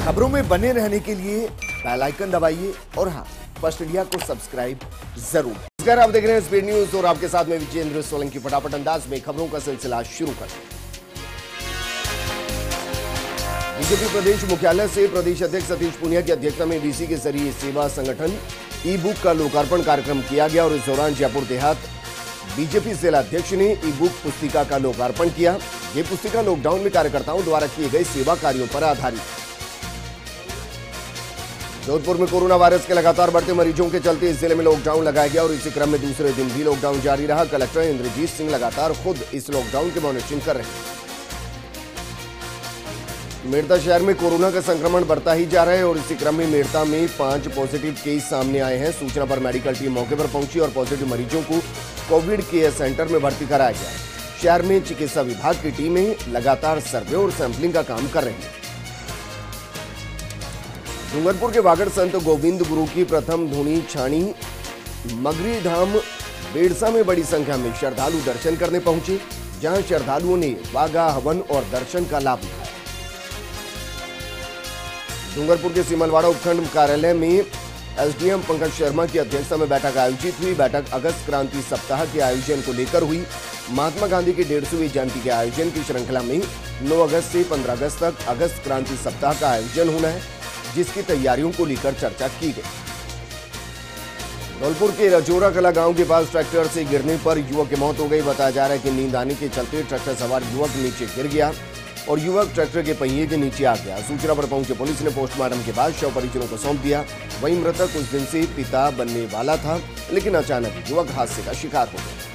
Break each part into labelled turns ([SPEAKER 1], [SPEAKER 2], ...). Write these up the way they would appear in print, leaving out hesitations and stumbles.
[SPEAKER 1] खबरों में बने रहने के लिए बेल आइकन दबाइए और हाँ, फर्स्ट इंडिया को सब्सक्राइब जरूर। नमस्कार, आप देख रहे हैं स्पीड न्यूज और आपके साथ में विजेंद्र सोलंकी। फटाफट अंदाज में खबरों का सिलसिला शुरू करते हैं। बीजेपी प्रदेश मुख्यालय से प्रदेश अध्यक्ष सतीश पूनिया की अध्यक्षता में वीसी के जरिए सेवा संगठन ई बुक का लोकार्पण कार्यक्रम किया गया और इस दौरान जयपुर देहात बीजेपी जिला अध्यक्ष ने ई बुक पुस्तिका का लोकार्पण किया। ये पुस्तिका लॉकडाउन में कार्यकर्ताओं द्वारा किए गए सेवा कार्यों पर आधारित। जोधपुर में कोरोना वायरस के लगातार बढ़ते मरीजों के चलते इस जिले में लॉकडाउन लगाया गया और इसी क्रम में दूसरे दिन भी लॉकडाउन जारी रहा। कलेक्टर इंद्रजीत सिंह लगातार खुद इस लॉकडाउन की मॉनिटरिंग कर रहे हैं। मेड़ता शहर में कोरोना का संक्रमण बढ़ता ही जा रहा है और इसी क्रम में मेड़ता में 5 पॉजिटिव केस सामने आए हैं। सूचना पर मेडिकल टीम मौके पर पहुंची और पॉजिटिव मरीजों को कोविड केयर सेंटर में भर्ती कराया गया। शहर में चिकित्सा विभाग की टीमें लगातार सर्वे और सैंपलिंग का काम कर रही है। डूंगरपुर के वागड़ संत गोविंद गुरु की प्रथम धुनी छाणी मगरी धाम बेड़सा में बड़ी संख्या में श्रद्धालु दर्शन करने पहुंचे, जहां श्रद्धालुओं ने वागा हवन और दर्शन का लाभ उठाया। डूंगरपुर के सिमलवाड़ा उपखंड कार्यालय में एसडीएम पंकज शर्मा की अध्यक्षता में बैठक आयोजित हुई। बैठक अगस्त क्रांति सप्ताह के आयोजन को लेकर हुई। महात्मा गांधी की 150वीं जयंती के आयोजन की श्रृंखला में 9 अगस्त से 15 अगस्त तक अगस्त क्रांति सप्ताह का आयोजन होना है, जिसकी तैयारियों को लेकर चर्चा की गई। धौलपुर के रजोरा कला गांव के पास ट्रैक्टर से गिरने पर युवक की मौत हो गई। बताया जा रहा है कि नींद आने के चलते ट्रैक्टर सवार युवक नीचे गिर गया और युवक ट्रैक्टर के पहिए के नीचे आ गया। सूचना पर पहुंचे पुलिस ने पोस्टमार्टम के बाद शव परिजनों को सौंप दिया। वहीं मृतक कुछ दिन से पिता बनने वाला था, लेकिन अचानक युवक हादसे का शिकार हो गया।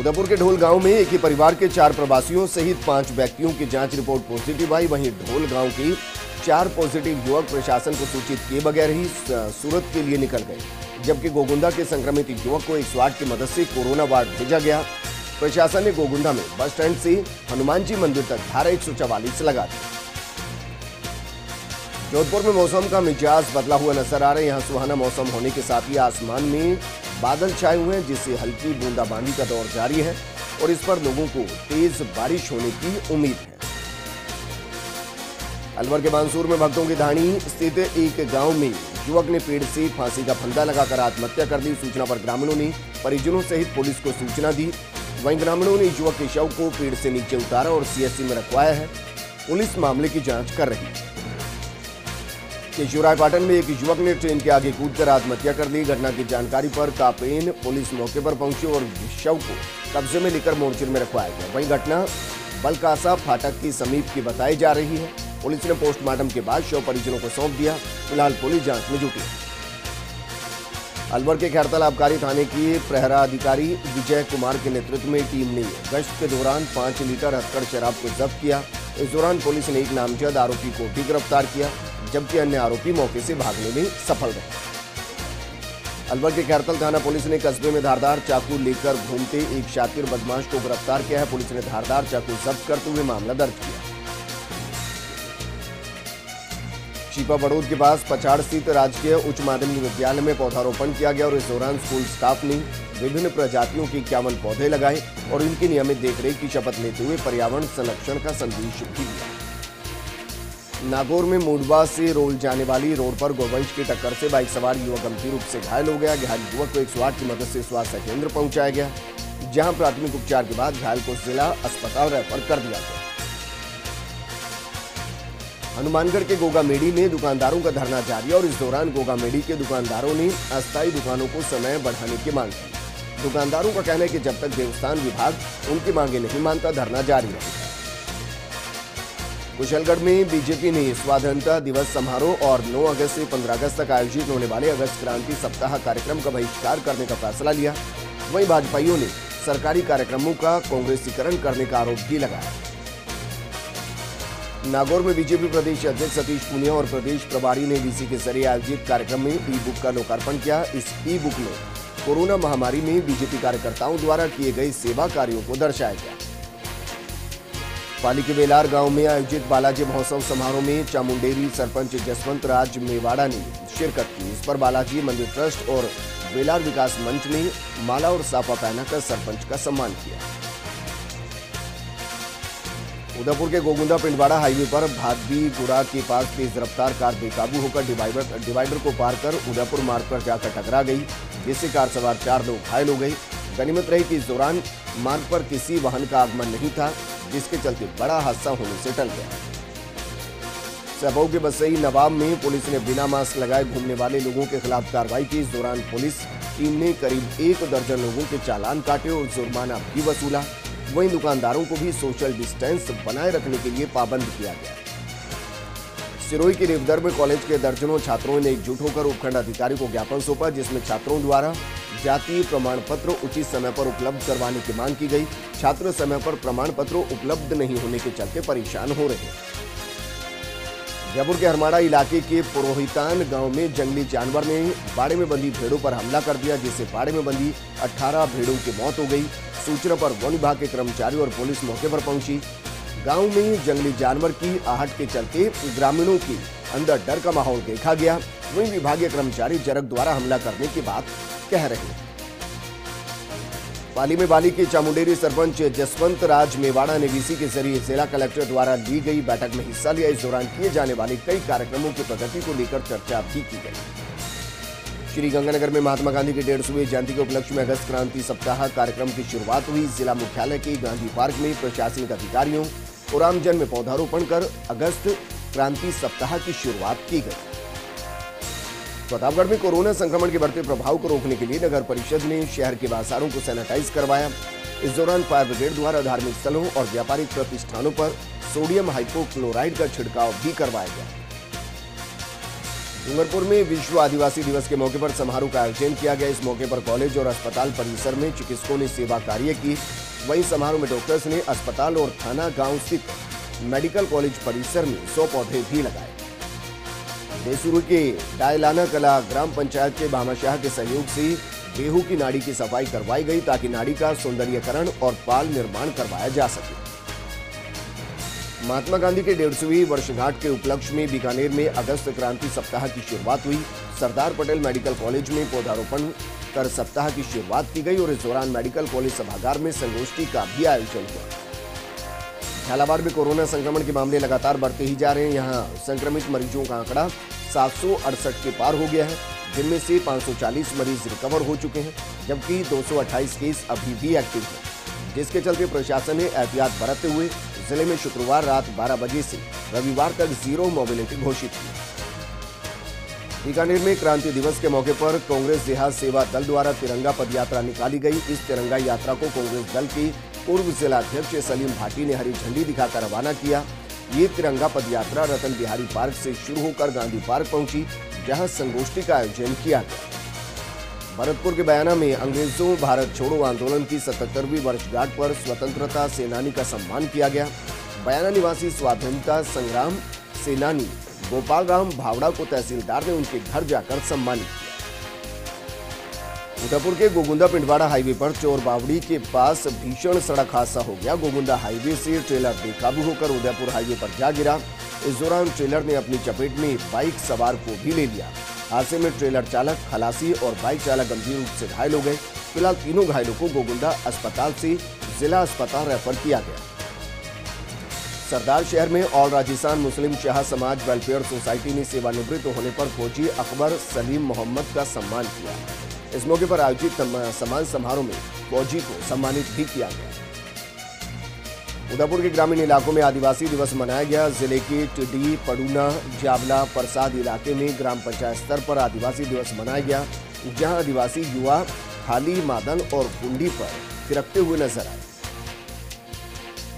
[SPEAKER 1] उदयपुर के ढोल गांव में एक ही परिवार के 4 प्रवासियों सहित 5 व्यक्तियों की जांच रिपोर्ट पॉजिटिव आई। वहीं ढोल गांव के 4 पॉजिटिव युवक प्रशासन को सूचित किए बगैर ही सूरत के लिए निकल गए, जबकि गोगुंदा के संक्रमित युवक को 108 की मदद से कोरोना वार्ड भेजा गया। प्रशासन ने गोगुंदा में बस स्टैंड से हनुमान जी मंदिर तक धारा 144 लगा दी। जोधपुर में मौसम का मिजाज बदला हुआ नजर आ रहा है। यहाँ सुहाना मौसम होने के साथ ही आसमान में बादल छाए हुए हैं, जिससे हल्की बूंदाबांदी का दौर जारी है और इस पर लोगों को तेज बारिश होने की उम्मीद है। अलवर के बांसूर में भक्तों की धाणी स्थित एक गांव में युवक ने पेड़ से फांसी का फंदा लगाकर आत्महत्या कर दी। सूचना पर ग्रामीणों ने परिजनों सहित पुलिस को सूचना दी। वहीं ग्रामीणों ने युवक के शव को पेड़ से नीचे उतारा और सीएचसी में रखवाया है। पुलिस मामले की जांच कर रही है। केशवरायपाटन में एक युवक ने ट्रेन के आगे कूदकर आत्महत्या कर ली। घटना की जानकारी पर कापेन पुलिस मौके पर पहुंची और शव को कब्जे में लेकर मोर्चर में रखवाया गया। वहीं घटना बलकासा फाटक के समीप की बताई जा रही है। पुलिस ने पोस्टमार्टम के बाद शव परिजनों को सौंप दिया। फिलहाल पुलिस जांच में जुटी है। अलवर के खैरतल आबकारी थाने के प्रहरा अधिकारी विजय कुमार के नेतृत्व में टीम ने गश्त के दौरान 5 लीटर हथकड़ शराब को जब्त किया। इस दौरान पुलिस ने एक नामजद आरोपी को भी गिरफ्तार किया, जबकि अन्य आरोपी मौके से भागने में सफल रहे। अलवर के खैरतल थाना पुलिस ने कस्बे में धारदार चाकू लेकर घूमते एक शातिर बदमाश को गिरफ्तार किया है। पुलिस ने धारदार चाकू जब्त करते हुए मामला दर्ज किया। चीपा बड़ौद के पास पचाड़ स्थित राजकीय उच्च माध्यमिक विद्यालय में पौधारोपण किया गया और इस दौरान स्कूल स्टाफ ने विभिन्न प्रजातियों के 51 पौधे लगाए और इनकी नियमित देखरेख की शपथ लेते हुए पर्यावरण संरक्षण का संदेश भी दिया। नागौर में मूडवा से रोल जाने वाली रोड पर गोवंश की टक्कर से बाइक सवार युवक गंभीर रूप से घायल हो गया। घायल युवक को 108 की मदद से स्वास्थ्य केंद्र पहुंचाया गया, जहां प्राथमिक उपचार के बाद घायल को जिला अस्पताल रेफर कर दिया गया। हनुमानगढ़ के गोगामेडी में दुकानदारों का धरना जारी है और इस दौरान गोगामेडी के दुकानदारों ने अस्थायी दुकानों को समय बढ़ाने की मांग की। दुकानदारों का कहना है कि जब तक देवस्थान विभाग उनकी मांगे नहीं मानता, धरना जारी रहेगा। कुशलगढ़ में बीजेपी ने स्वाधीनता दिवस समारोह और 9 अगस्त से 15 अगस्त तक आयोजित होने वाले अगस्त क्रांति सप्ताह कार्यक्रम का बहिष्कार करने का फैसला लिया। वहीं भाजपाइयों ने सरकारी कार्यक्रमों का कांग्रेसीकरण करने का आरोप भी लगाया। नागौर में बीजेपी प्रदेश अध्यक्ष सतीश पूनिया और प्रदेश प्रभारी ने वीसी के जरिए आयोजित कार्यक्रम में ई बुक का लोकार्पण किया। इस ई बुक में कोरोना महामारी में बीजेपी कार्यकर्ताओं द्वारा किए गए सेवा कार्यों को दर्शाया गया। पाली के बेलार गांव में आयोजित बालाजी महोत्सव समारोह में चामुंडेरी सरपंच जसवंत राज मेवाड़ा ने शिरकत की। इस पर बालाजी मंदिर ट्रस्ट और बेलार विकास मंच ने माला और साफा पहनाकर सरपंच का सम्मान किया। उदयपुर के गोगुंदा पिंडवाड़ा हाईवे पर भादबीगुड़ा के पास तेज रफ्तार कार बेकाबू होकर डिवाइडर को पार कर उदयपुर मार्ग पर जाकर टकरा गई, जिससे कार सवार 4 लोग घायल हो गए। गनीमत रही कि इस दौरान मार्ग पर किसी वाहन का आगमन नहीं था, जिसके चलते बड़ा हादसा होने से टल गया। सैबऊ के बसई नवाब में पुलिस ने बिना मास्क लगाए घूमने वाले लोगों के खिलाफ कार्रवाई की। इस दौरान पुलिस टीम ने करीब 1 दर्जन लोगों के चालान काटे और जुर्माना भी वसूला। वहीं दुकानदारों को भी सोशल डिस्टेंस बनाए रखने के लिए पाबंद किया गया। सिरोही के रेवदर कॉलेज के दर्जनों छात्रों ने एकजुट होकर उपखंड अधिकारी को ज्ञापन सौंपा, जिसमें छात्रों द्वारा जातीय प्रमाण पत्र उचित समय पर उपलब्ध करवाने की मांग की गई। छात्र समय पर प्रमाण पत्र उपलब्ध नहीं होने के चलते परेशान हो रहे हैं। जयपुर के हरमाड़ा इलाके के पुरोहितान गांव में जंगली जानवर ने बाड़े में बंधी भेड़ों पर हमला कर दिया, जिससे बाड़े में बंधी 18 भेड़ों की मौत हो गई। सूचना पर वन विभाग के कर्मचारी और पुलिस मौके पर पहुंची। गांव में जंगली जानवर की आहट के चलते ग्रामीणों के अंदर डर का माहौल देखा गया। वहीं विभागीय कर्मचारी जरग द्वारा हमला करने की बात कह रहे हैं। पाली में बाली के चामुंडेरी सरपंच जसवंत राज मेवाड़ा ने वीसी के जरिए जिला कलेक्टर द्वारा ली गई बैठक में हिस्सा लिया। इस दौरान किए जाने वाले कई कार्यक्रमों की प्रगति को लेकर चर्चा भी की गई। श्री गंगानगर में महात्मा गांधी की 150वीं जयंती के उपलक्ष्य में अगस्त क्रांति सप्ताह कार्यक्रम की शुरुआत हुई। जिला मुख्यालय के गांधी पार्क में प्रशासनिक अधिकारियों और आमजन में पौधारोपण कर अगस्त क्रांति सप्ताह की शुरुआत की गई। प्रतापगढ़ में कोरोना संक्रमण के बढ़ते प्रभाव को रोकने के लिए नगर परिषद ने शहर के बाजारों को सैनिटाइज करवाया। इस दौरान फायर ब्रिगेड द्वारा धार्मिक स्थलों और व्यापारिक प्रतिष्ठानों पर सोडियम हाइपोक्लोराइड का छिड़काव भी करवाया गया। डूंगरपुर में विश्व आदिवासी दिवस के मौके पर समारोह का आयोजन किया गया। इस मौके पर कॉलेज और अस्पताल परिसर में चिकित्सकों ने सेवा कार्य की। वहीं समारोह में डॉक्टर्स ने अस्पताल और थाना गांव स्थित मेडिकल कॉलेज परिसर में 100 पौधे भी लगाए। देसूरू के डायलाना कला ग्राम पंचायत के भामाशाह के सहयोग से बेहू की नाड़ी की सफाई करवाई गई, ताकि नाड़ी का सौंदर्यीकरण और पाल निर्माण करवाया जा सके। महात्मा गांधी के 150वीं वर्षगांठ के उपलक्ष्य में बीकानेर में अगस्त क्रांति सप्ताह की शुरुआत हुई। सरदार पटेल मेडिकल कॉलेज में पौधारोपण कर सप्ताह की शुरुआत की गई और इस दौरान मेडिकल कॉलेज सभागार में संगोष्ठी का भी आयोजन हुआ। झालावाड़ में कोरोना संक्रमण के मामले लगातार बढ़ते ही जा रहे हैं। यहाँ संक्रमित मरीजों का आंकड़ा 768 के पार हो गया है, जिनमें से 540 मरीज रिकवर हो चुके हैं, जबकि 228 केस अभी भी एक्टिव हैं, जिसके चलते प्रशासन ने एहतियात बरतते हुए जिले में शुक्रवार रात 12 बजे से रविवार तक 0 मोबिलिटी घोषित की। बीकानेर में क्रांति दिवस के मौके पर कांग्रेस देहात सेवा दल द्वारा तिरंगा पदयात्रा निकाली गई। इस तिरंगा यात्रा को कांग्रेस दल के पूर्व जिलाध्यक्ष सलीम भाटी ने हरी झंडी दिखाकर रवाना किया। ये तिरंगा पदयात्रा रतन बिहारी पार्क से शुरू होकर गांधी पार्क पहुंची, जहां संगोष्ठी का आयोजन किया गया। भरतपुर के बयाना में अंग्रेजों भारत छोड़ो आंदोलन की 77वीं वर्षगांठ पर स्वतंत्रता सेनानी का सम्मान किया गया। बयाना निवासी स्वाधीनता संग्राम सेनानी गोपाल राम भावड़ा को तहसीलदार ने उनके घर जाकर सम्मानित किया। उदयपुर के गोगुंदा पिंडवाड़ा हाईवे पर चोर बावड़ी के पास भीषण सड़क हादसा हो गया। गोगुंदा हाईवे से ट्रेलर बेकाबू होकर उदयपुर हाईवे पर जा गिरा। इस दौरान ट्रेलर ने अपनी चपेट में बाइक सवार को भी ले लिया। हादसे में ट्रेलर चालक, खलासी और बाइक चालक गंभीर रूप से घायल हो गए। फिलहाल तीनों घायलों को गोगुंदा अस्पताल से जिला अस्पताल रेफर किया गया। सरदार शहर में ऑल राजस्थान मुस्लिम शाह समाज वेलफेयर सोसाइटी ने सेवानिवृत्त होने पर फौजी अकबर सलीम मोहम्मद का सम्मान किया। इस मौके पर आयोजित सम्मान समारोह में फौजी को सम्मानित भी किया गया। उदयपुर के ग्रामीण इलाकों में आदिवासी दिवस मनाया गया। जिले के टिडी, पडूना, जावला, परसाद इलाके में ग्राम पंचायत स्तर पर आदिवासी दिवस मनाया गया, जहां आदिवासी युवा थाली, मादन और कुंडी पर थिरकते हुए नजर आए।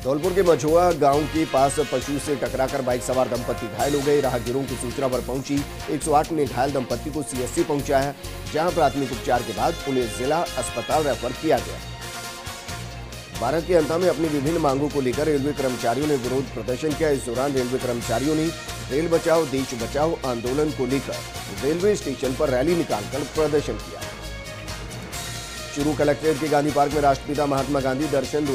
[SPEAKER 1] धौलपुर के मझोआ गांव के पास पशु से टकराकर बाइक सवार दंपति घायल हो गए। राहगीरों की सूचना पर पहुंची 108 ने घायल दंपति को सीएससी पहुंचाया, जहां प्राथमिक उपचार के बाद उन्हें जिला अस्पताल रेफर किया गया। भारत के अंत में अपनी विभिन्न मांगों को लेकर रेलवे कर्मचारियों ने विरोध प्रदर्शन किया। इस दौरान रेलवे कर्मचारियों ने रेल बचाओ देश बचाओ आंदोलन को लेकर रेलवे स्टेशन पर रैली निकालकर प्रदर्शन किया। चूरू कलेक्ट्रेट के गांधी पार्क में राष्ट्रपिता महात्मा गांधी दर्शन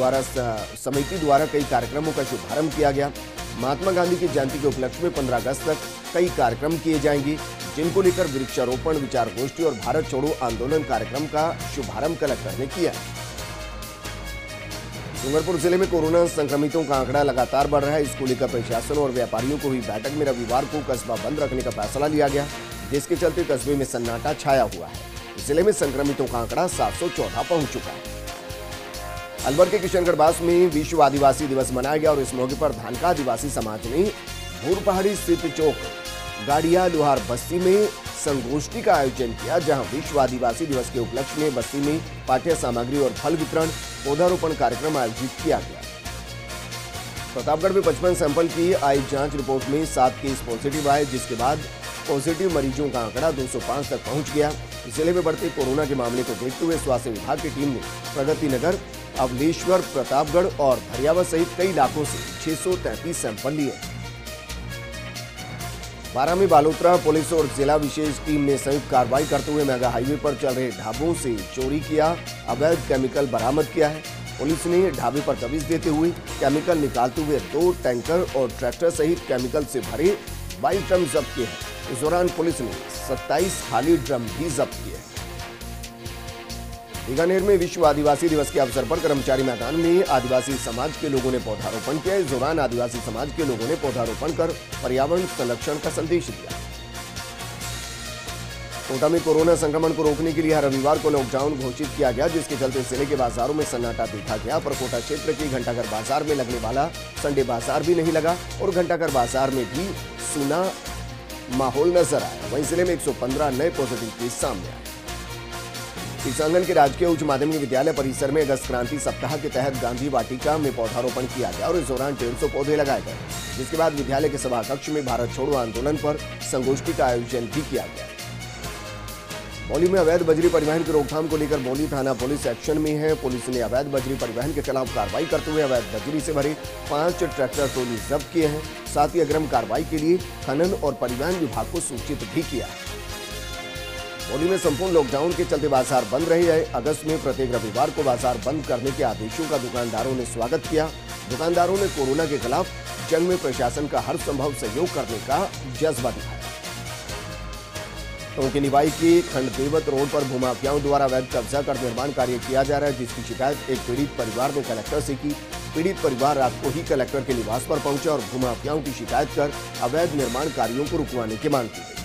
[SPEAKER 1] समिति द्वारा कई कार्यक्रमों का शुभारंभ किया गया। महात्मा गांधी की जयंती के उपलक्ष्य में 15 अगस्त तक कई कार्यक्रम किए जाएंगे, जिनको लेकर वृक्षारोपण, विचार गोष्ठी और भारत छोड़ो आंदोलन कार्यक्रम का शुभारंभ कलेक्टर ने किया। डूंगरपुर जिले में कोरोना संक्रमितों का आंकड़ा लगातार बढ़ रहा है। इसको लेकर प्रशासन और व्यापारियों को हुई बैठक में रविवार को कस्बा बंद रखने का फैसला लिया गया, जिसके चलते कस्बे में सन्नाटा छाया हुआ है। जिले में संक्रमितों का आंकड़ा 714 पहुंच चुका है। अलवर के किशनगढ़ बास में विश्व आदिवासी दिवस मनाया गया और इस मौके पर धानका आदिवासी समाज ने भूर पहाड़ी स्थित चौक गाड़िया लोहार बस्ती में संगोष्ठी का आयोजन किया, जहां विश्व आदिवासी दिवस के उपलक्ष्य में बस्ती में पाठ्य सामग्री और फल वितरण पौधारोपण कार्यक्रम आयोजित किया गया। प्रतापगढ़ में 55 सैंपल की आई जांच रिपोर्ट में 7 केस पॉजिटिव आए, जिसके बाद पॉजिटिव मरीजों का आंकड़ा 205 तक पहुंच गया। जिले में बढ़ते कोरोना के मामले को देखते हुए स्वास्थ्य विभाग की टीम ने प्रगति नगर, अवलेश्वर, प्रतापगढ़ और धरियावा सहित कई इलाकों से 633 सैंपल लिए। बारां में बालोतरा पुलिस और जिला विशेष टीम ने संयुक्त कार्रवाई करते हुए मेगा हाईवे पर चल रहे ढाबों से चोरी किया अवैध केमिकल बरामद किया है। पुलिस ने ढाबे पर दबिश देते हुए केमिकल निकालते हुए 2 टैंकर और ट्रैक्टर सहित केमिकल से भरे 22 ड्रम जब्त किए हैं। इस दौरान पुलिस ने 27 खाली ड्रम भी जब्त किए हैं। बीकानेर में विश्व आदिवासी दिवस के अवसर पर कर्मचारी मैदान में आदिवासी समाज के लोगों ने पौधारोपण किया। इस दौरान आदिवासी समाज के लोगों ने पौधारोपण कर पर्यावरण संरक्षण का संदेश दिया। कोटा में कोरोना संक्रमण को रोकने के लिए हर रविवार को लॉकडाउन घोषित किया गया, जिसके चलते जिले के बाजारों में सन्नाटा देखा गया। पर कोटा क्षेत्र के घंटाघर बाजार में लगने वाला संडे बाजार भी नहीं लगा और घंटाघर बाजार में भी सुना माहौल नजर आया। वहीं जिले में 115 नए पॉजिटिव केस सामने आए। किसानगंज के राजकीय उच्च माध्यमिक विद्यालय परिसर में अगस्त क्रांति सप्ताह के तहत गांधी वाटिका में पौधारोपण किया गया और इस दौरान 150 पौधे लगाए गए, जिसके बाद विद्यालय के सभा कक्ष में भारत छोड़ो आंदोलन पर संगोष्ठी का आयोजन भी किया गया। मौली में अवैध बजरी परिवहन की रोकथाम को लेकर मौली थाना पुलिस एक्शन में है। पुलिस ने अवैध बजरी परिवहन के खिलाफ कार्रवाई करते हुए अवैध बजरी से भरे 5 ट्रैक्टर ट्रॉली जब्त किए हैं। साथ ही अग्रिम कार्रवाई के लिए खनन और परिवहन विभाग को सूचित भी किया है। मौली में संपूर्ण लॉकडाउन के चलते बाजार बंद रहे हैं। अगस्त में प्रत्येक रविवार को बाजार बंद करने के आदेशों का दुकानदारों ने स्वागत किया। दुकानदारों ने कोरोना के खिलाफ जंग में प्रशासन का हर संभव सहयोग करने का जज्बा दिखाया। टोंक निवाई के खंडदेवत रोड पर भूमाफियाओं द्वारा अवैध कब्जा कर निर्माण कार्य किया जा रहा है, जिसकी शिकायत एक पीड़ित परिवार ने कलेक्टर से की। पीड़ित परिवार रात को ही कलेक्टर के निवास पर पहुंचा और भूमाफियाओं की शिकायत कर अवैध निर्माण कार्यों को रुकवाने की मांग की गई।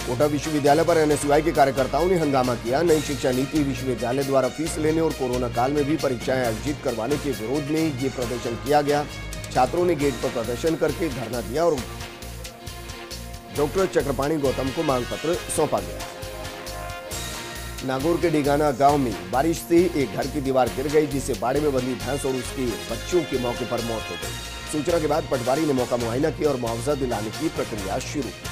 [SPEAKER 1] कोटा विश्वविद्यालय पर एनएसयूआई के कार्यकर्ताओं ने हंगामा किया। नई शिक्षा नीति, विश्वविद्यालय द्वारा फीस लेने और कोरोना काल में भी परीक्षाएं आयोजित करवाने के विरोध में ये प्रदर्शन किया गया। छात्रों ने गेट पर प्रदर्शन करके धरना दिया और डॉक्टर चक्रपाणी गौतम को मांग पत्र सौंपा गया। नागौर के डिगाना गांव में बारिश से एक घर की दीवार गिर गई, जिससे बाड़े में बंधी भैंस और उसके बच्चों के मौके पर मौत हो गई। सूचना के बाद पटवारी ने मौका मुआयना किया और मुआवजा दिलाने की प्रक्रिया शुरू की।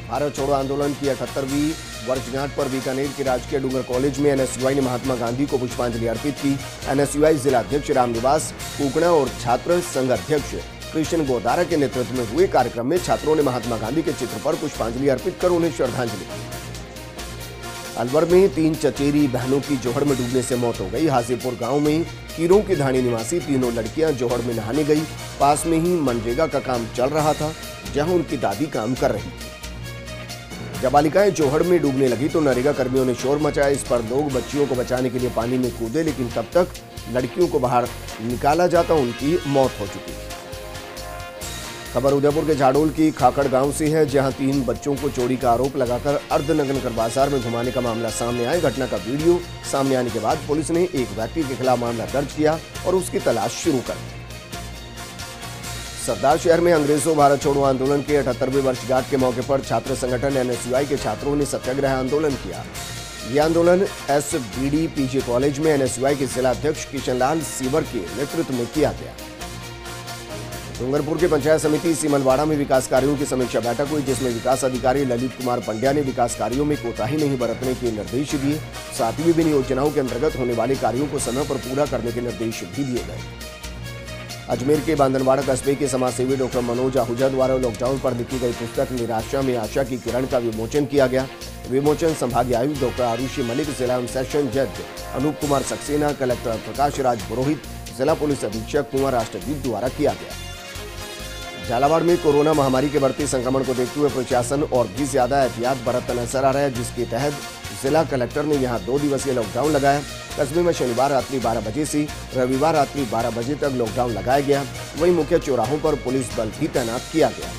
[SPEAKER 1] भारत छोड़ो आंदोलन की 78वीं वर्षगांठ पर बीकानेर के राजकीय डूंगर कॉलेज में एनएसयूआई ने महात्मा गांधी को पुष्पांजलि अर्पित की। एनएसयूआई जिला अध्यक्ष रामनिवास कुकड़ा और छात्र संघ अध्यक्ष कृष्ण गोदारा के नेतृत्व में हुए कार्यक्रम में छात्रों ने महात्मा गांधी के चित्र पर पुष्पांजलि अर्पित कर उन्हें श्रद्धांजलि दी। अलवर में 3 चचेरी बहनों की जोहड़ में डूबने से मौत हो गई। हाजीपुर गांव में कीरों की धानी निवासी तीनों लड़कियां जोहड़ में नहाने गई। पास में ही मनरेगा का काम चल रहा था, जहां उनकी दादी काम कर रही थी। जब बालिकाएं जोहड़ में डूबने लगी तो नरेगा कर्मियों ने शोर मचाया। इस पर लोग बच्चियों को बचाने के लिए पानी में कूदे, लेकिन तब तक लड़कियों को बाहर निकाला जाता उनकी मौत हो चुकी थी। खबर उदयपुर के झाड़ोल की खाकड़ गांव से है, जहां 3 बच्चों को चोरी का आरोप लगाकर अर्धनग्न बाजार में घुमाने का मामला सामने आया। घटना का वीडियो सामने आने के बाद पुलिस ने एक व्यक्ति के खिलाफ मामला दर्ज किया और उसकी तलाश शुरू कर दी। सरदार शहर में अंग्रेजों भारत छोड़ो आंदोलन के 78वें वर्षगांठ के मौके पर छात्र संगठन एनएसयूआई के छात्रों ने सत्याग्रह आंदोलन किया। यह आंदोलन एसबीडी पीजी कॉलेज में एनएसयूआई के जिला अध्यक्ष किशनलाल सीवर के नेतृत्व में किया गया। डूंगरपुर के पंचायत समिति सिमलवाड़ा में विकास कार्यों की समीक्षा बैठक हुई, जिसमें विकास अधिकारी ललित कुमार पंड्या ने विकास कार्यों में कोताही नहीं बरतने के निर्देश दिए। साथ ही विभिन्न योजनाओं के अंतर्गत होने वाले कार्यों को समय पर पूरा करने के निर्देश भी दिए गए। अजमेर के बांदनवाड़ा कस्बे के समाजसेवी डॉक्टर मनोज आहूजा द्वारा लॉकडाउन पर लिखी गई पुस्तक निराशा में आशा की किरण का विमोचन किया गया। विमोचन संभागीय आयुक्त डॉक्टर आरुषि मलिक, जिला एवं सेशन जज अनूप कुमार सक्सेना, कलेक्टर प्रकाश राज पुरोहित, जिला पुलिस अधीक्षक कुंवर राष्ट्रदीप द्वारा किया गया। झालावाड़ में कोरोना महामारी के बढ़ते संक्रमण को देखते हुए प्रशासन और भी ज्यादा एहतियात बरतता नजर आ रहा है, जिसके तहत जिला कलेक्टर ने यहां 2 दिवसीय लॉकडाउन लगाया। कस्बे में शनिवार रात्रि 12 बजे से रविवार रात्रि 12 बजे तक लॉकडाउन लगाया गया। वहीं मुख्य चौराहों पर पुलिस बल भी तैनात किया गया।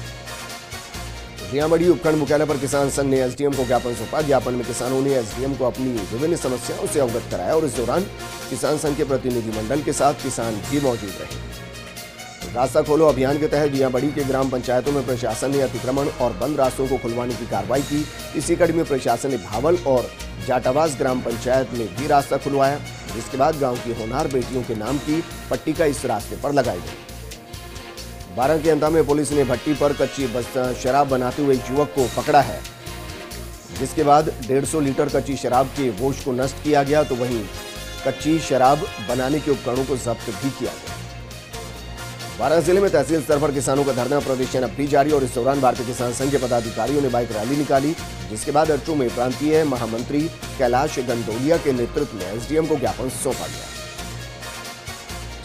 [SPEAKER 1] रियामड़ी उपखंड मुख्यालय पर किसान संघ ने एसडीएम को ज्ञापन सौंपा। ज्ञापन में किसानों ने एसडीएम को अपनी विभिन्न समस्याओं से अवगत कराया और इस दौरान किसान संघ के प्रतिनिधिमंडल के साथ किसान भी मौजूद रहे। रास्ता खोलो अभियान के तहत रियामड़ी के ग्राम पंचायतों में प्रशासन ने अतिक्रमण और बंद रास्तों को खुलवाने की कार्रवाई की। इसी कड़ी में प्रशासन ने भावल और जाटावास ग्राम पंचायत में भी रास्ता खुलवाया, जिसके बाद गाँव की होनहार बेटियों के नाम की पट्टिका इस रास्ते पर लगाई गई। 12 के अंता में पुलिस ने भट्टी पर कच्ची शराब बनाते हुए एक युवक को पकड़ा है, जिसके बाद 150 लीटर कच्ची शराब के बोझ को नष्ट किया गया, तो वहीं कच्ची शराब बनाने के उपकरणों को जब्त भी किया गया। 12 जिले में तहसील स्तर पर किसानों का धरना प्रदर्शन अब भी जारी और इस दौरान भारतीय किसान संघ के पदाधिकारियों ने बाइक रैली निकाली, जिसके बाद अट्टू में प्रांतीय महामंत्री कैलाश गंदोलिया के नेतृत्व में एसडीएम को ज्ञापन सौंपा गया।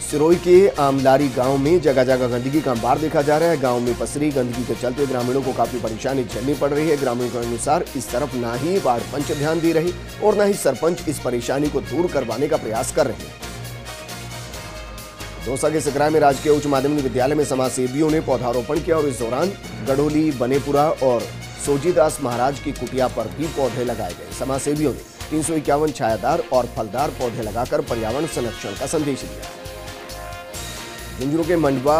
[SPEAKER 1] सिरोही के आमलारी गांव में जगह जगह गंदगी का अंबार देखा जा रहा है। गांव में पसरी गंदगी के चलते ग्रामीणों को काफी परेशानी झेलनी पड़ रही है। ग्रामीणों के अनुसार इस तरफ ना ही वार्ड पंच ध्यान दे रहे और न ही सरपंच इस परेशानी को दूर करवाने का प्रयास कर रहे हैं। दौसा के सकराय में राजकीय उच्च माध्यमिक विद्यालय में समाजसेवियों ने पौधारोपण किया और इस दौरान गडोली, बनेपुरा और सोजीदास महाराज की कुटिया पर भी पौधे लगाए गए। समाजसेवियों ने 351 छायादार और फलदार पौधे लगाकर पर्यावरण संरक्षण का संदेश दिया। झुंझुनू के मंडवा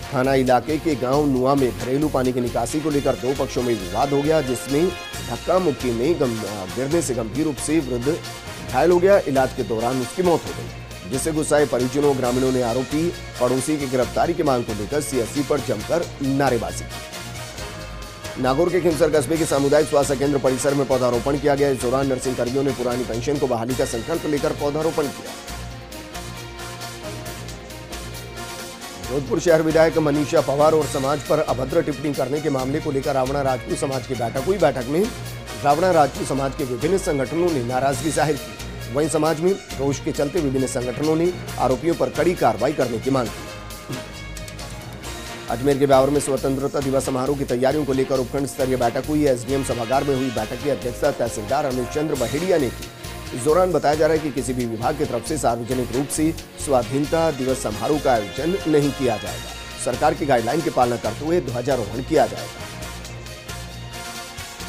[SPEAKER 1] थाना इलाके के गांव नुआ में घरेलू पानी की निकासी को लेकर 2 पक्षों में विवाद हो गया, जिसमें धक्का मुक्की में गिरने से गंभीर रूप से वृद्ध घायल हो गया। इलाज के दौरान उसकी मौत हो गई, जिससे गुस्साए परिजनों ग्रामीणों ने आरोपी पड़ोसी की गिरफ्तारी की मांग को लेकर सीएससी पर जमकर नारेबाजी की। नागौर के खिमसर कस्बे के सामुदायिक स्वास्थ्य केंद्र परिसर में पौधारोपण किया गया। इस दौरान नर्सिंग कर्मियों ने पुरानी पेंशन को बहाली का संकल्प लेकर पौधारोपण किया। जोधपुर शहर विधायक मनीषा पवार और समाज पर अभद्र टिप्पणी करने के मामले को लेकर रावणा राजपूत समाज की बैठक हुई। बैठक में रावणा राजपूत समाज के विभिन्न संगठनों ने नाराजगी जाहिर की। वहीं समाज में रोष के चलते विभिन्न संगठनों ने आरोपियों पर कड़ी कार्रवाई करने की मांग की। अजमेर के ब्यावर में स्वतंत्रता दिवस समारोह की तैयारियों को लेकर उपखंड स्तरीय बैठक हुई। एसडीएम सभागार में हुई बैठक की अध्यक्षता तहसीलदार अनुज चंद्र बहेड़िया ने की। इस दौरान बताया जा रहा है कि किसी भी विभाग की तरफ से सार्वजनिक रूप से स्वाधीनता दिवस समारोह का आयोजन नहीं किया जाएगा। सरकार की गाइडलाइन की पालना करते हुए ध्वजारोहण किया जाएगा।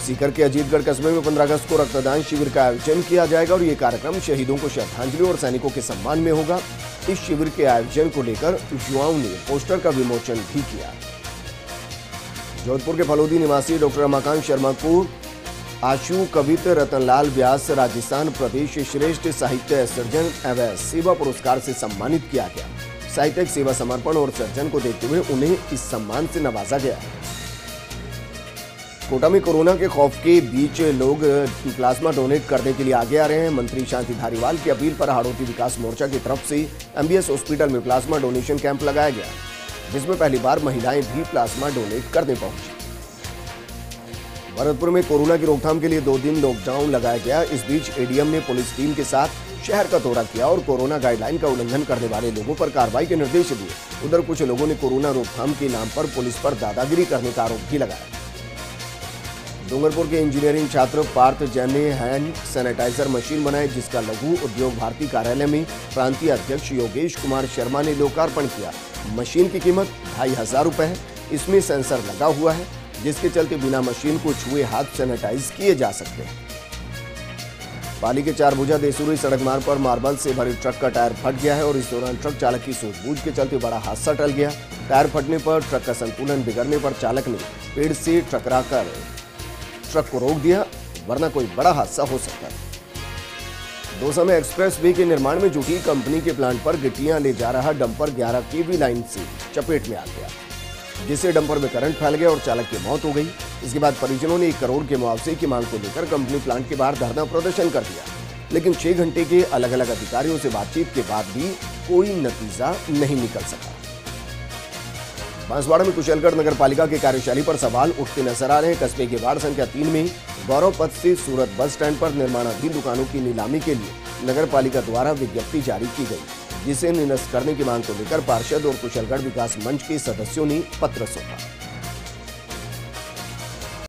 [SPEAKER 1] सीकर के अजीतगढ़ कस्बे में 15 अगस्त को रक्तदान शिविर का आयोजन किया जाएगा और ये कार्यक्रम शहीदों को श्रद्धांजलि और सैनिकों के सम्मान में होगा। इस शिविर के आयोजन को लेकर युवाओं ने पोस्टर का विमोचन भी किया। जोधपुर के फलोदी निवासी डॉक्टर रमाकांत शर्मा को आशु कवित रतनलाल व्यास राजस्थान प्रदेश श्रेष्ठ साहित्य सर्जन एवं सेवा पुरस्कार से सम्मानित किया गया। साहित्यिक सेवा समर्पण और सर्जन को देखते हुए उन्हें इस सम्मान से नवाजा गया। कोटा में कोरोना के खौफ के बीच लोग प्लाज्मा डोनेट करने के लिए आगे आ रहे हैं। मंत्री शांति धारीवाल की अपील पर हाड़ौती विकास मोर्चा की तरफ से एमबीएस हॉस्पिटल में प्लाज्मा डोनेशन कैंप लगाया गया, जिसमें पहली बार महिलाएं भी प्लाज्मा डोनेट करने पहुंची। भरतपुर में कोरोना की रोकथाम के लिए 2 दिन लॉकडाउन लगाया गया। इस बीच एडीएम ने पुलिस टीम के साथ शहर का दौरा किया और कोरोना गाइडलाइन का उल्लंघन करने वाले लोगों पर कार्रवाई के निर्देश दिए। उधर कुछ लोगों ने कोरोना रोकथाम के नाम पर पुलिस पर दादागिरी करने का आरोप भी लगाया। डूंगरपुर के इंजीनियरिंग छात्र पार्थ जैन ने हैंड सैनिटाइजर मशीन बनाई, जिसका लघु उद्योग भारती कार्यालय में प्रांतीय अध्यक्ष योगेश कुमार शर्मा ने लोकार्पण किया। मशीन की कीमत 2500 रुपए है। इसमें सेंसर लगा हुआ है, जिसके चलते बिना मशीन को छुए हाथ सैनिटाइज किए जा सकते हैं। पाली के 4 भुजा देसूरी सड़क मार्ग पर मार्बल से भरे ट्रक का टायर फट गया है और इस दौरान ट्रक चालक की सूझबूझ के चलते बड़ा हादसा टल गया। टायर फटने पर ट्रक का संतुलन बिगड़ने पर चालक ने पेड़ से टकराकर ट्रक को रोक दिया, वरना कोई बड़ा हादसा हो सकता है। दौसा में एक्सप्रेस वे के निर्माण में जुटी कंपनी के प्लांट पर गिट्टियां ले जा रहा डंपर 11 केवी लाइन से चपेट में आ गया, जिससे डंपर में करंट फैल गया और चालक की मौत हो गई। इसके बाद परिजनों ने 1 करोड़ के मुआवजे की मांग को लेकर कंपनी प्लांट के बाहर धरना प्रदर्शन कर दिया, लेकिन 6 घंटे के अलग अलग अधिकारियों से बातचीत के बाद भी कोई नतीजा नहीं निकल सका। बांसवाड़ा में कुशलगढ़ नगर पालिका के कार्यशैली पर सवाल उठते नजर आ रहे हैं। कस्बे के वार्ड संख्या 3 में गौरव पथ से सूरत बस स्टैंड पर निर्माणाधीन दुकानों की नीलामी के लिए नगर पालिका द्वारा विज्ञप्ति जारी की गई। जिसे निरस्त करने की मांग को लेकर पार्षद और कुशलगढ़ विकास मंच के सदस्यों ने पत्र सौंपा।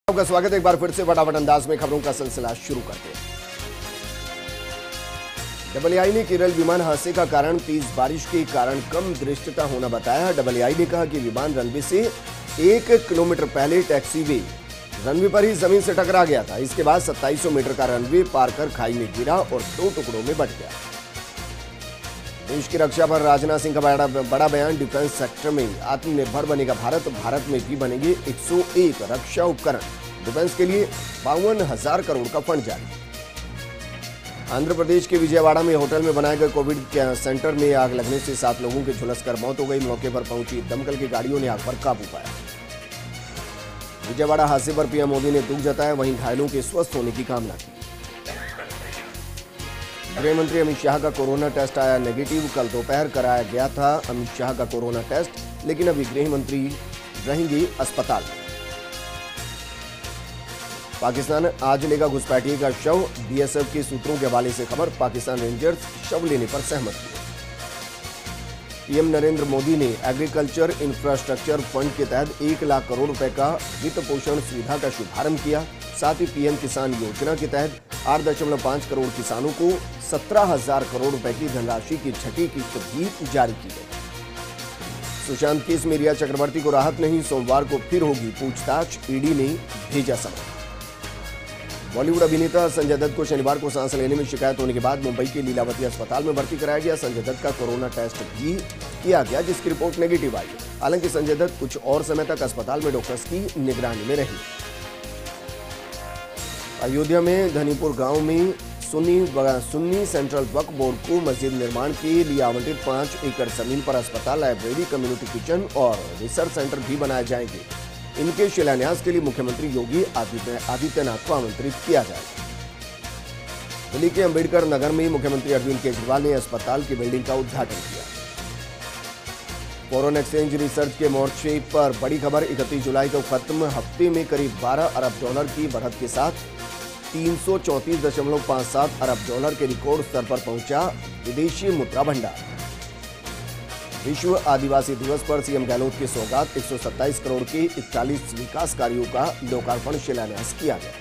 [SPEAKER 1] आपका स्वागत है एक बार फिर से फटाफट अंदाज में खबरों का सिलसिला शुरू करते हैं। डबलआई ने केरल विमान हादसे का कारण तेज बारिश के कारण कम दृश्यता होना बताया। डबलआई ने कहा कि विमान रनवे से 1 किलोमीटर पहले टैक्सीवे रनवे पर ही जमीन से टकरा गया था। इसके बाद 2700 मीटर का रनवे पार कर खाई में गिरा और 2 टुकड़ों में बंट गया। देश की रक्षा पर राजनाथ सिंह का बड़ा बयान। डिफेंस सेक्टर में आत्मनिर्भर बनेगा भारत, भारत में भी बनेंगे 101 रक्षा उपकरण। डिफेंस के लिए 52,000 करोड़ का फंड जारी। आंध्र प्रदेश के विजयवाड़ा में होटल में बनाए गए कोविड केयर सेंटर में आग लगने से 7 लोगों की झुलसकर मौत हो गई। मौके पर पहुंची दमकल की गाड़ियों ने आग पर काबू पाया। विजयवाड़ा हादसे पर पीएम मोदी ने दुख जताया, वहीं घायलों के स्वस्थ होने की कामना की। गृह मंत्री अमित शाह का कोरोना टेस्ट आया नेगेटिव। कल दोपहर कराया गया था अमित शाह का कोरोना टेस्ट, लेकिन अभी गृह मंत्री रहेंगे अस्पताल में। पाकिस्तान आज लेगा घुसपैठिए का शव। बीएसएफ के सूत्रों के हवाले से खबर। पाकिस्तान रेंजर्स शव लेने पर सहमत हुए। पीएम नरेंद्र मोदी ने एग्रीकल्चर इंफ्रास्ट्रक्चर फंड के तहत 1 लाख करोड़ रुपए का वित्त पोषण सुविधा का शुभारंभ किया। साथ ही पीएम किसान योजना के तहत 8.5 करोड़ किसानों को 17,000 करोड़ रुपए की धनराशि की छठी किस्त भी जारी की गई। सुशांत केस में रिया चक्रवर्ती को राहत नहीं, सोमवार को फिर होगी पूछताछ, ईडी ने भेजा समन। बॉलीवुड अभिनेता संजय दत्त को शनिवार को सांस लेने में शिकायत होने के बाद मुंबई के लीलावती अस्पताल में भर्ती कराया गया। संजय दत्त का कोरोना टेस्ट भी किया गया, जिसकी रिपोर्ट नेगेटिव आई। हालांकि संजय दत्त कुछ और समय तक अस्पताल में डॉक्टर्स की निगरानी में रही। अयोध्या में धनीपुर गांव में सुन्नी सेंट्रल वक्फ बोर्ड को मस्जिद निर्माण के लिए आवंटित 5 एकड़ जमीन पर अस्पताल, लाइब्रेरी, कम्युनिटी किचन और रिसर्च सेंटर भी बनाए जाएंगे। इनके शिलान्यास के लिए मुख्यमंत्री योगी आदित्यनाथ को आमंत्रित किया जाएगा। दिल्ली के अंबेडकर नगर में मुख्यमंत्री अरविंद केजरीवाल ने अस्पताल की बिल्डिंग का उद्घाटन किया। फॉरेन एक्सचेंज रिसर्च के मोर्चे पर बड़ी खबर। 31 जुलाई को खत्म हफ्ते में करीब 12 अरब डॉलर की बढ़त के साथ 334.57 अरब डॉलर के रिकॉर्ड स्तर पर पहुंचा विदेशी मुद्रा भंडार। विश्व आदिवासी दिवस पर सीएम गहलोत की सौगात। 127 करोड़ के 41 विकास कार्यों का लोकार्पण शिलान्यास किया गया।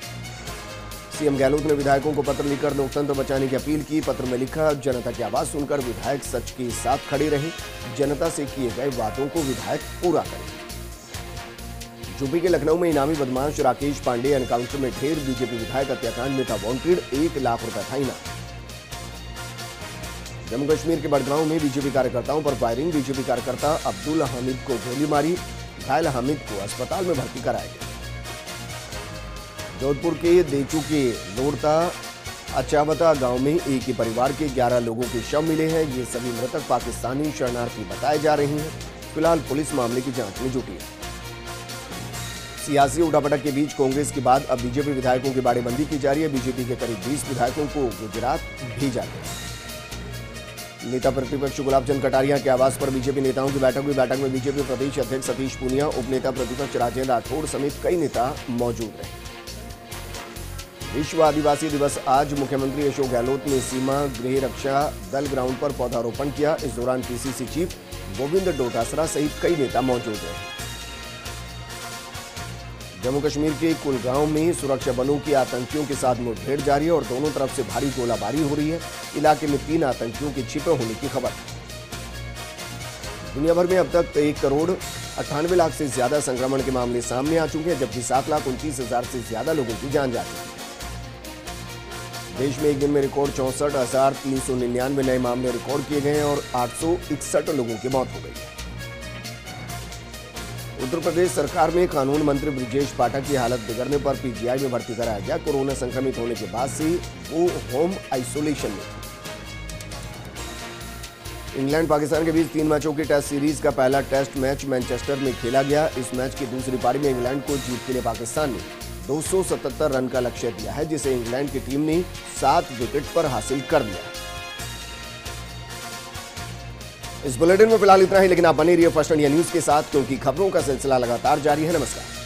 [SPEAKER 1] सीएम गहलोत ने विधायकों को पत्र लिखकर लोकतंत्र बचाने की अपील की। पत्र में लिखा, जनता की आवाज सुनकर विधायक सच के साथ खड़े रहे, जनता से किए गए वादों को विधायक पूरा करें। यूपी के लखनऊ में इनामी बदमाश राकेश पांडे एनकाउंटर में ढेर। बीजेपी विधायक हत्याकांड में था वांटेड, 1 लाख रुपए था इनाम। जम्मू कश्मीर के बड़गांव में बीजेपी कार्यकर्ताओं पर फायरिंग। बीजेपी कार्यकर्ता अब्दुल हामिद को गोली मारी। घायल हामिद को अस्पताल में भर्ती कराया गया। जोधपुर के देचू के लोड़ता अचावता गांव में एक ही परिवार के 11 लोगों के शव मिले हैं। ये सभी मृतक पाकिस्तानी शरणार्थी बताए जा रहे हैं। फिलहाल पुलिस मामले की जांच में जुटी है। सियासी उठापटक के बीच कांग्रेस के बाद अब बीजेपी विधायकों की बाड़ेबंदी की जा रही है। बीजेपी के करीब 20 विधायकों को गुजरात भेजा गया। नेता प्रतिपक्ष गुलाब चंद कटारिया के आवास पर बीजेपी नेताओं की बैठक हुई। बैठक में बीजेपी प्रदेश अध्यक्ष सतीश पूनिया, उपनेता प्रतिपक्ष राजेंद्र राठौड़ समेत कई नेता मौजूद रहे। विश्व आदिवासी दिवस आज। मुख्यमंत्री अशोक गहलोत ने सीमा गृह रक्षा दल ग्राउंड पर पौधारोपण किया। इस दौरान पीसीसी चीफ गोविंद डोटासरा सहित कई नेता मौजूद रहे। जम्मू कश्मीर के कुलगांव में सुरक्षा बलों की आतंकियों के साथ मुठभेड़ जारी है और दोनों तरफ से भारी गोलाबारी हो रही है। इलाके में 3 आतंकियों के छिपे होने की खबर। दुनिया भर में अब तक 1 करोड़ 98 लाख से ज्यादा संक्रमण के मामले सामने आ चुके हैं, जबकि 7,29,000 से ज्यादा लोगों की जान जा चुकी है। देश में एक दिन में रिकॉर्ड 64,399 नए मामले रिकॉर्ड किए गए हैं और 861 लोगों की मौत हो गई है। उत्तर प्रदेश सरकार में कानून मंत्री ब्रिजेश पाठक की हालत बिगड़ने पर पीजीआई में भर्ती कराया गया। कोरोना संक्रमित होने के बाद से वो होम आइसोलेशन में थे। इंग्लैंड पाकिस्तान के बीच 3 मैचों की टेस्ट सीरीज का पहला टेस्ट मैच मैनचेस्टर में खेला गया। इस मैच की दूसरी पारी में इंग्लैंड को जीत के लिए पाकिस्तान ने 277 रन का लक्ष्य दिया है, जिसे इंग्लैंड की टीम ने 7 विकेट पर हासिल कर लिया। इस बुलेटिन में फिलहाल इतना ही, लेकिन आप बने रहिए फर्स्ट इंडिया न्यूज के साथ, क्योंकि खबरों का सिलसिला लगातार जारी है। नमस्कार।